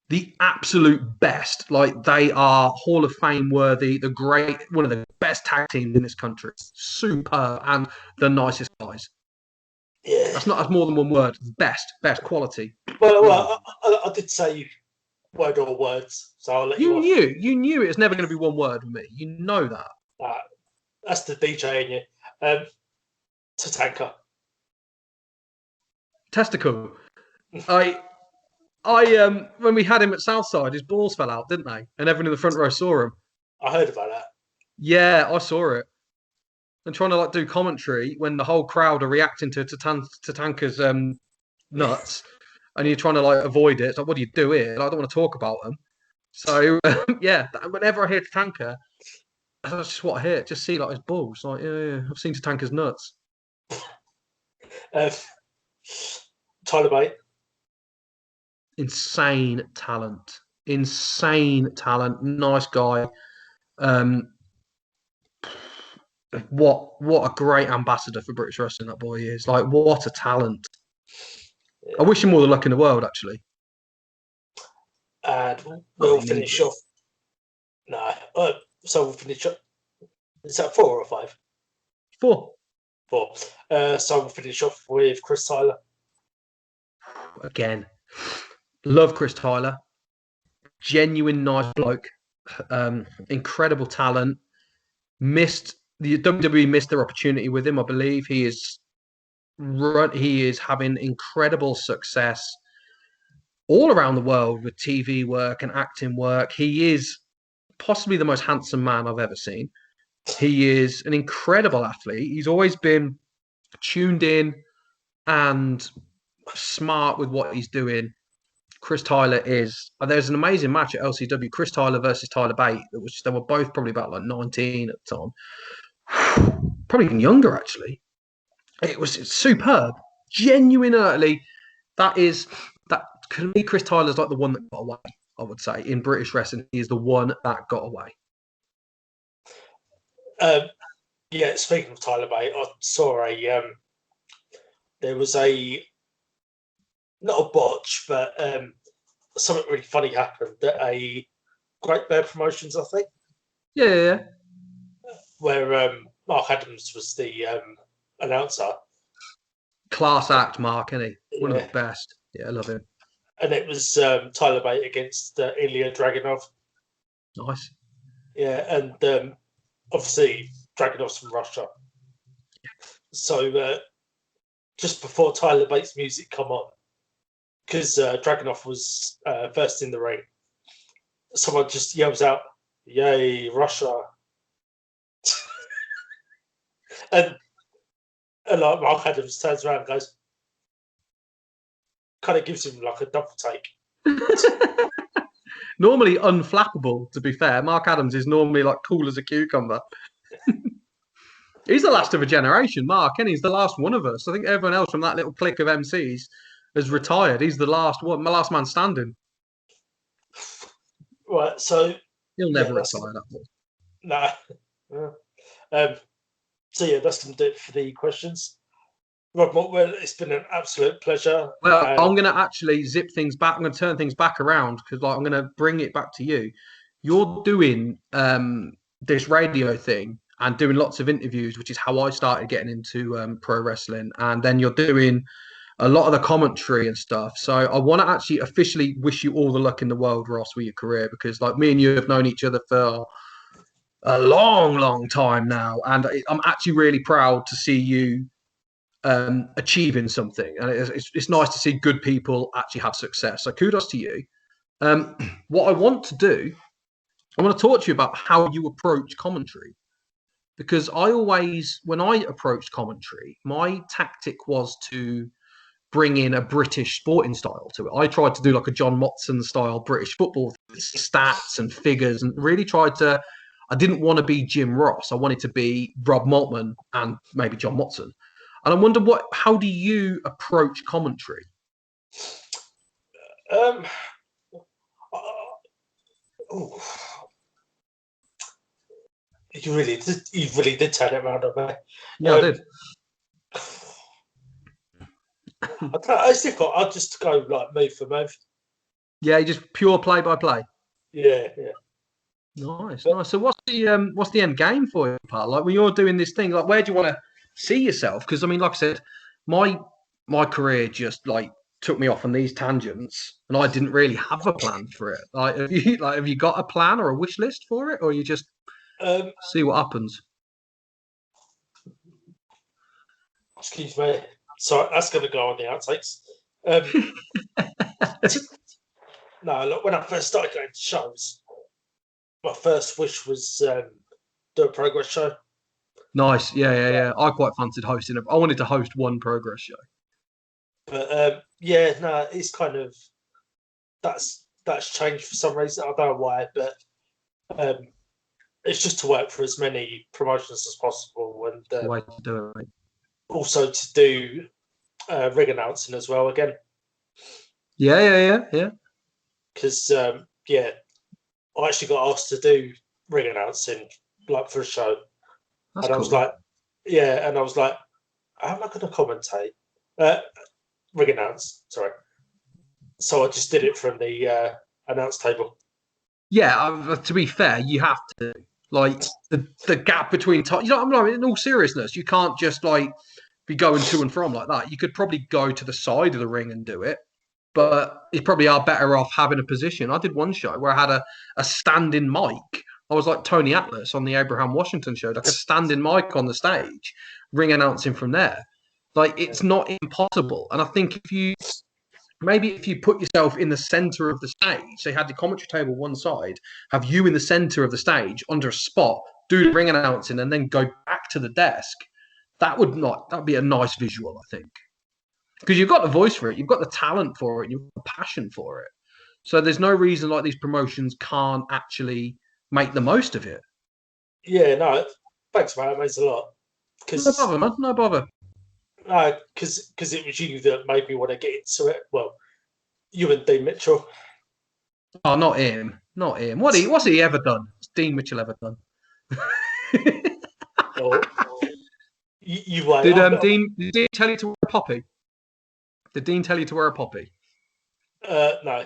the absolute best. Like they are Hall of Fame worthy. The great, one of the best tag teams in this country. Superb and the nicest guys. Yeah, that's more than one word. Best quality. Well, I did say word or words, so I'll let you. You knew it was never going to be one word with me. You know that. That's the DJ in you. Tatanka. Testicle. I when we had him at Southside, his balls fell out, didn't they? And everyone in the front row saw him. I heard about that. Yeah, I saw it. And trying to like do commentary when the whole crowd are reacting to Tatanka's nuts, and you're trying to like avoid it. It's like, what do you do here? Like, I don't want to talk about them. So yeah, whenever I hear Tatanka, that's just what I hear. Just see like his balls. Like yeah, I've seen Tatanka's nuts. Tyler Bate. Insane talent. Nice guy. What a great ambassador for British wrestling that boy is. Like, what a talent. Yeah. I wish him all the luck in the world, actually. And we'll finish off. No, so we'll finish up. Is that 4 or 5? 4. 4. So we'll finish off with Chris Tyler. Again, love Chris Tyler. Genuine nice bloke. Incredible talent. The WWE missed their opportunity with him. I believe he is having incredible success all around the world with TV work and acting work. He is possibly the most handsome man I've ever seen. He is an incredible athlete. He's always been tuned in and smart with what he's doing. Chris Tyler is. There's an amazing match at LCW. Chris Tyler versus Tyler Bate. They were both probably about like 19 at the time. Probably even younger, actually. It's superb. Genuine early. That can be Chris Tyler's like the one that got away, I would say. In British wrestling, he is the one that got away. Yeah, speaking of Tyler Bate, I saw there was not a botch, but something really funny happened at a Great Bear Promotions, I think. Yeah. Where Mark Adams was the announcer. Class act, Mark, isn't he? One of the best. Yeah, I love him. And it was Tyler Bate against Ilya Dragunov. Nice. Yeah, and obviously Dragunov's from Russia. So just before Tyler Bate's music come on, because Dragunov was first in the ring, someone just yells out, "Yay, Russia!" and like Mark Adams turns around and goes, kind of gives him like a double take. Normally unflappable, to be fair. Mark Adams is normally like cool as a cucumber. He's the last of a generation, Mark, and he's the last one of us. I think everyone else from that little clique of MCs has retired. He's the last one, my last man standing. Right, so He'll yeah, never that's retire. That boy. nah. Yeah. So yeah, that's gonna do it for the questions. Rob Maltman, it's been an absolute pleasure. Well, I'm going to actually zip things back. I'm going to turn things back around because, like, I'm going to bring it back to you. You're doing this radio thing and doing lots of interviews, which is how I started getting into pro wrestling. And then you're doing a lot of the commentary and stuff. So I want to actually officially wish you all the luck in the world, Ross, with your career, because like me and you have known each other for a long, long time now, and I'm actually really proud to see you achieving something, and it's nice to see good people actually have success. So kudos to you. What I want to do, I want to talk to you about how you approach commentary, because I always, when I approached commentary, my tactic was to bring in a British sporting style to it. I tried to do like a John Motson style British football stats and figures, and really tried to. I didn't want to be Jim Ross. I wanted to be Rob Maltman and maybe John Motson. And I wonder how do you approach commentary? uh, oh, you really did turn it around on me. Yeah, I did. I don't know, it's difficult. I'll just go like move for move. Yeah, just pure play by play. Yeah. Nice. So what's the end game for you, pal? Like when you're doing this thing, like where do you want to see yourself? Because I mean, like I said, my career just like took me off on these tangents, and I didn't really have a plan for it. Have you got a plan or a wish list for it, or you just see what happens? Excuse me. Sorry, that's going to go on the outtakes. No, look, when I first started going to shows, my first wish was do a progress show. Nice. Yeah. I quite fancied hosting. I wanted to host one progress show. But yeah, no, it's kind of that's changed for some reason. I don't know why, but it's just to work for as many promotions as possible, and It's the way to do it, mate. also to do ring announcing as well again. Yeah. Because yeah, I actually got asked to do ring announcing like for a show, That's and I cool. was like, yeah, and I was like, how am I going to commentate? Ring announce, sorry. So I just did it from the announce table. Yeah, to be fair, you have to like the gap between time. You know, I mean, in all seriousness, you can't just like be going to and from like that. You could probably go to the side of the ring and do it, but you probably are better off having a position. I did one show where I had a standing mic. I was like Tony Atlas on the Abraham Washington show, like a standing mic on the stage, ring announcing from there. Like it's not impossible, and I think if you put yourself in the center of the stage, so you had the commentary table one side, have you in the center of the stage under a spot, do the ring announcing, and then go back to the desk. That'd be a nice visual, I think, because you've got the voice for it, you've got the talent for it, you've got the passion for it. So there's no reason like these promotions can't actually make the most of it. Yeah, no, thanks, man. It means a lot. No bother, man. No bother. Because it was you that made me want to get into it. Well, you and Dean Mitchell. Oh, not him. Not him. What's he ever done? What's Dean Mitchell ever done? Oh, you wait. Did Dean tell you to wear a poppy? Did Dean tell you to wear a poppy? No.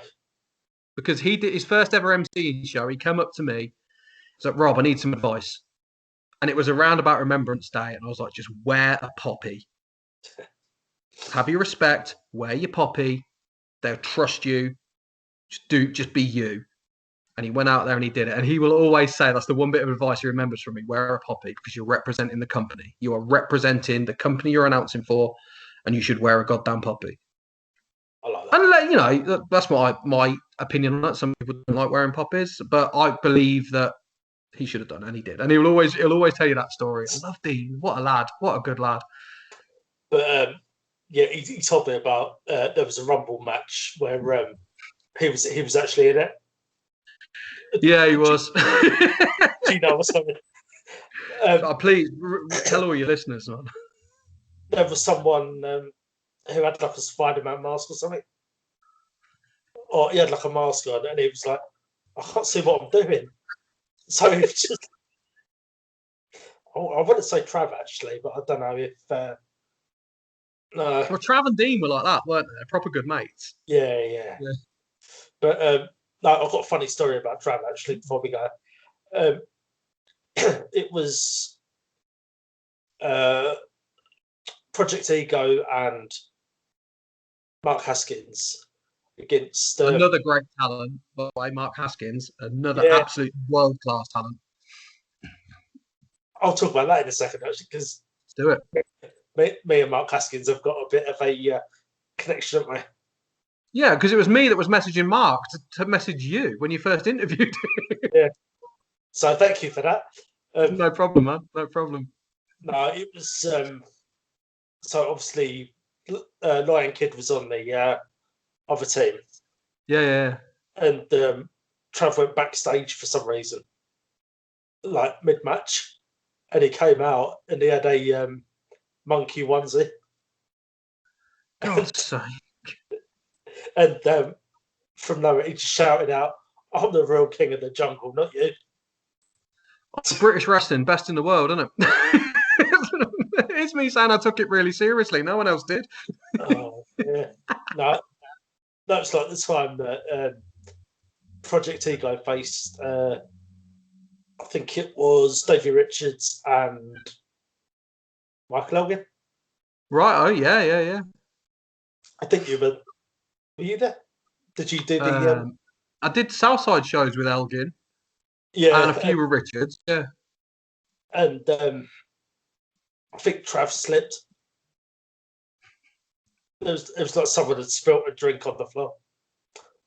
Because he did his first ever MC show. He came up to me. He's like, Rob, I need some advice. And it was around about Remembrance Day. And I was like, just wear a poppy. Have your respect. Wear your poppy. They'll trust you. Just be you. And he went out there and he did it. And he will always say that's the one bit of advice he remembers from me: wear a poppy, because you're representing the company. You are representing the company you're announcing for, and you should wear a goddamn poppy. I like that. And that's my opinion on that. Some people don't like wearing poppies, but I believe that he should have done, and he did. And he'll always tell you that story. I love Dean. What a lad. What a good lad. But yeah, he told me about there was a Rumble match where he was actually in it. Yeah, he was. Do you know what's something? Please tell all your listeners, man. There was someone who had like a Spider-Man mask or something, or he had like a mask on, and he was like, I can't see what I'm doing. So it's just, I want to say Trav actually, but I don't know if no. Well, Trav and Dean were like that, weren't they? Proper good mates. Yeah. Yeah. But no, I've got a funny story about Trav actually before we go. Um, it was Project Ego and Mark Haskins against Another great talent, by the way, Mark Haskins, another yeah. absolute world class talent. I'll talk about that in a second actually, because Let's do it. me and Mark Haskins have got a bit of a connection, haven't we? Yeah, because it was me that was messaging Mark to message you when you first interviewed. Yeah. So thank you for that. No problem, man. No problem. No, it was so obviously Lion Kid was on the other team, Yeah. and Trav went backstage for some reason, like mid match, and he came out and he had a monkey onesie, God's sake. and from nowhere he just shouted out, "I'm the real king of the jungle, not you." British wrestling, best in the world, isn't it? It's me saying I took it really seriously. No one else did. Oh yeah, no, that's like the time that Project Ego faced. I think it was Davey Richards and Michael Elgin. Right. Oh, yeah. I think were you there? Did you do the I did Southside shows with Elgin and a yeah, few with Richards. Yeah. and I think Trav slipped. It was like someone had spilt a drink on the floor.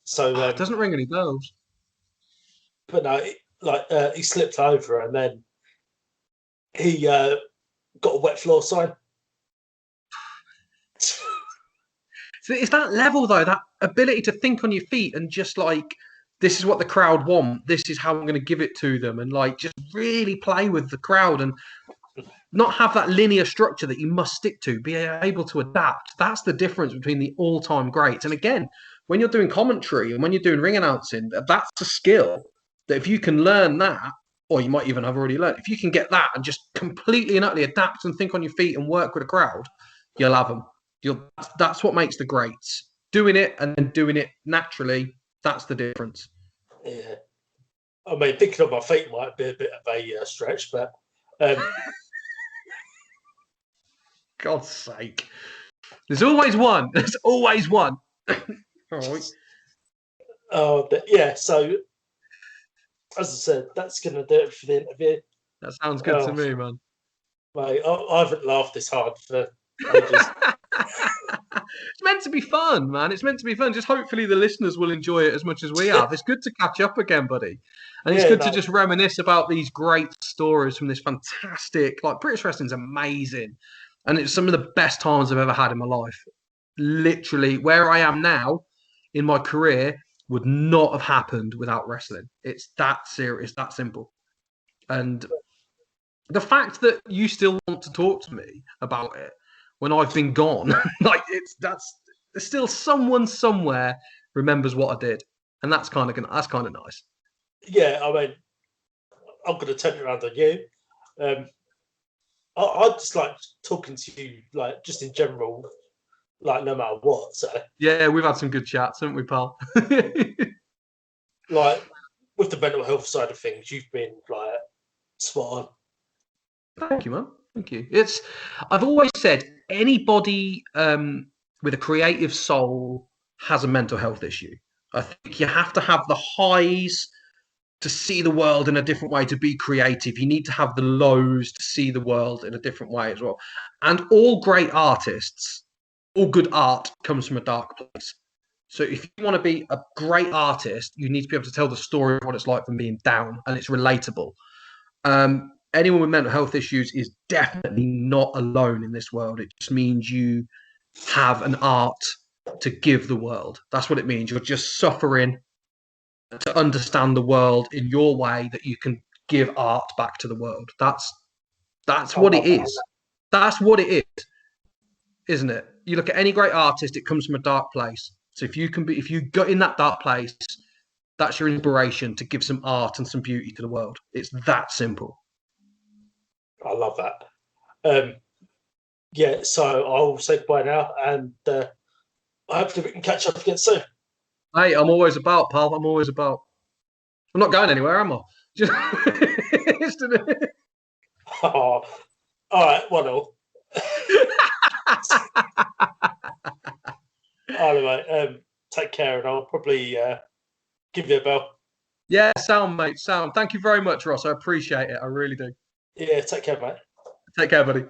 So It doesn't ring any bells. but no, he slipped over and then he got a wet floor sign. So it's that level, though, that ability to think on your feet and just like, this is what the crowd want. This is how I'm going to give it to them. And like, just really play with the crowd and not have that linear structure that you must stick to, be able to adapt. That's the difference between the all-time greats. And again, when you're doing commentary and when you're doing ring announcing, that's a skill that if you can learn that, or you might even have already learned, if you can get that and just completely and utterly adapt and think on your feet and work with a crowd, you'll have them. That's what makes the greats. Doing it and then doing it naturally, that's the difference. Yeah, I mean, thinking on my feet might be a bit of a stretch, but God's sake. There's always one. There's always one. All right. Yeah. So as I said, that's going to do it for the interview. That sounds good to me, man. Mate, I haven't laughed this hard for ages. It's meant to be fun, man. It's meant to be fun. Just hopefully the listeners will enjoy it as much as we have. It's good to catch up again, buddy. And it's good to just reminisce about these great stories from this fantastic, like British wrestling's amazing. And it's some of the best times I've ever had in my life. Literally, where I am now in my career would not have happened without wrestling. It's that serious, that simple. And the fact that you still want to talk to me about it when I've been gone, like that's still someone somewhere remembers what I did, and that's kind of nice. Yeah, I mean, I'm going to turn it around on you. I just like talking to you, like just in general, like no matter what. So yeah, we've had some good chats, haven't we, pal? Like with the mental health side of things, you've been like spot on. Thank you, man. Thank you. I've always said anybody with a creative soul has a mental health issue. I think you have to have the highs to see the world in a different way, to be creative. You need to have the lows to see the world in a different way as well. And all great artists, all good art comes from a dark place. So if you want to be a great artist, you need to be able to tell the story of what it's like from being down, and it's relatable. Anyone with mental health issues is definitely not alone in this world. It just means you have an art to give the world. That's what it means. You're just suffering to understand the world in your way that you can give art back to the world. That's what it is. That's what it is, isn't it? You look at any great artist, it comes from a dark place. So if you go in that dark place That's your inspiration to give some art and some beauty to the world. It's that simple. I love that. Yeah, so I'll say goodbye now, and hopefully we can catch up again soon. Hey, I'm always about, pal. I'm always about. I'm not going anywhere, am I? Oh, all right, 1-0. Anyway, take care, and I'll probably give you a bell. Yeah, sound, mate. Sound. Thank you very much, Ross. I appreciate it. I really do. Yeah, take care, mate. Take care, buddy.